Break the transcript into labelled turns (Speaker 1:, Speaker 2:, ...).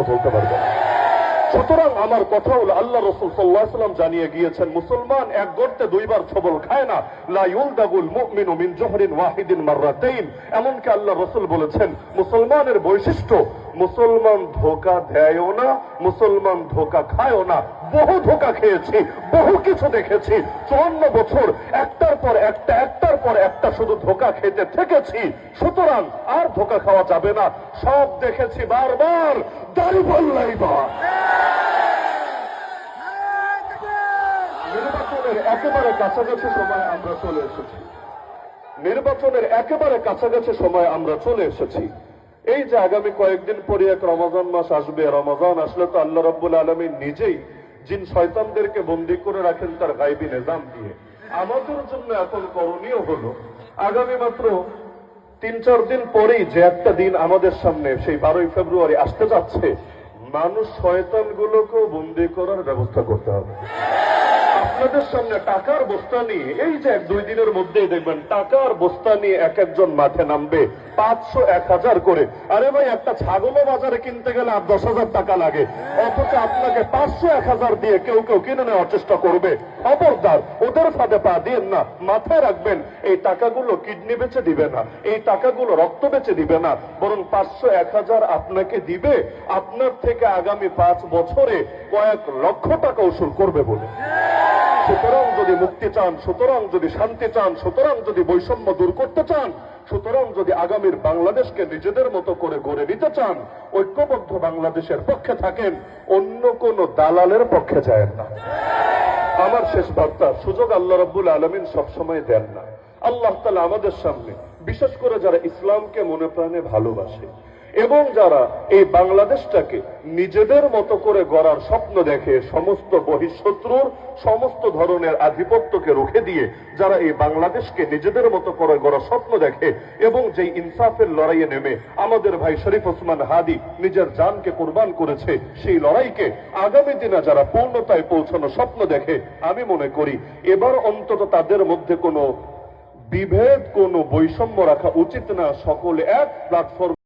Speaker 1: চলতে পারবে না। সুতরাং আমার কথা হলো, আল্লাহ রাসূল সাল্লাল্লাহু আলাইহি ওয়াসাল্লাম জানিয়ে গিয়েছেন, মুসলমান এক গর্তে দুইবার ছবল খায় না। লা ইউলদাগুল মুমিনু মিন জুহরিন ওয়াহিদিন মাররাতাইন। এমনকি আল্লাহ রাসূল বলেছেন, মুসলমানের বৈশিষ্ট্য, মুসলমান ধোঁকা দেয়ও না, মুসলমান ধোঁকা খায়ও না। বহু ধোঁকা খেয়েছি, বহু কিছু দেখেছি। 54 বছর একটার পর একটা শুধু ধোঁকা খেতে থেকেছি। সুতরাং আর ধোঁকা খাওয়া যাবে না। সব দেখেছি বারবার, দাঁড়িপাল্লাই বা। নির্বাচনের একেবারে কাছাকাছি সময় আমরা চলে এসেছি। নির্বাচনের একেবারে কাছাকাছি সময় আমরা চলে এসেছি। এই যে আগামী কয়েকদিন পরে এক রমজান মাস আসবে, রমজান আসলে তো আল্লাহ রাব্বুল আলামিন নিজেই জিন শয়তানদেরকে বন্দী করে রাখেন তার গায়বী নিজাম দিয়ে। আমাদের জন্য এখন করণীয় হলো, আগামী মাত্র 3-4 দিন পরেই যে একটা দিন আমাদের সামনে, সেই 12ই ফেব্রুয়ারি আসতে যাচ্ছে, মানুষ শয়তানগুলোকেও বন্দী করার ব্যবস্থা করতে হবে। আপনাদের সামনে টাকার বস্তা নিয়ে, এই যে 1-2 দিনের মধ্যেই দেখবেন টাকার বস্তা নিয়ে এক একজন মাঠে নামবে, 500-1000 করে। আরে ভাই, একটা ছাগলও বাজারে কিনতে গেলে 10,000 টাকা লাগে, অথচ আপনাকে 500-1000 দিয়ে কেউ কিনে নেওয়ার চেষ্টা করবে। খবরদার, ওদের ফাঁদে পা দিয়েন না। মাথায় রাখবেন, এই টাকাগুলো কিডনি বেচে দিবে না, এই টাকাগুলো রক্ত বেচে দিবে না, বরং 500-1000 আপনাকে দিবে আপনার থেকে আগামী 5 বছরে কয়েক লক্ষ টাকা উসুল করবে বলে। সুতরাং যদি মুক্তি চান, সুতরাং যদি শান্তি চান, সুতরাং যদি বৈষম্য দূর করতে চান, সুতরাং যদি আগামীর বাংলাদেশকে নিজেদের মতো করে গড়ে নিতে চান, ঐক্যবদ্ধ বাংলাদেশের পক্ষে থাকেন, অন্য কোন দালালের পক্ষে যায় না। আমার শেষ বার্তা, সুযোগ আল্লাহ রাব্বুল আলামিন সবসময় দেন না। আল্লাহ তাআলা আমাদের সামনে, বিশেষ করে যারা ইসলামকে মনে প্রাণে ভালোবাসে এবং যারা এই বাংলাদেশটাকে নিজেদের মতো করে গড়ার স্বপ্ন দেখে, সমস্ত বহিঃশত্রুর সমস্ত ধরনের আধিপত্যকে রুখে দিয়ে যারা এই বাংলাদেশকে নিজেদের মতো করে গড়ার স্বপ্ন দেখে এবং যেই ইনসাফের লড়াইয়ে নেমে আমাদের ভাই শরীফ ওসমান হাদি নিজের জানকে কুরবান করেছে, সেই লড়াইকে আগামী দিনে যারা পূর্ণতায় পৌঁছানোর স্বপ্ন দেখে, আমি মনে করি এবার অন্তত তাদের মধ্যে কোনো বিভেদ, কোনো বৈষম্য রাখা উচিত না। সকলে এক প্ল্যাটফর্ম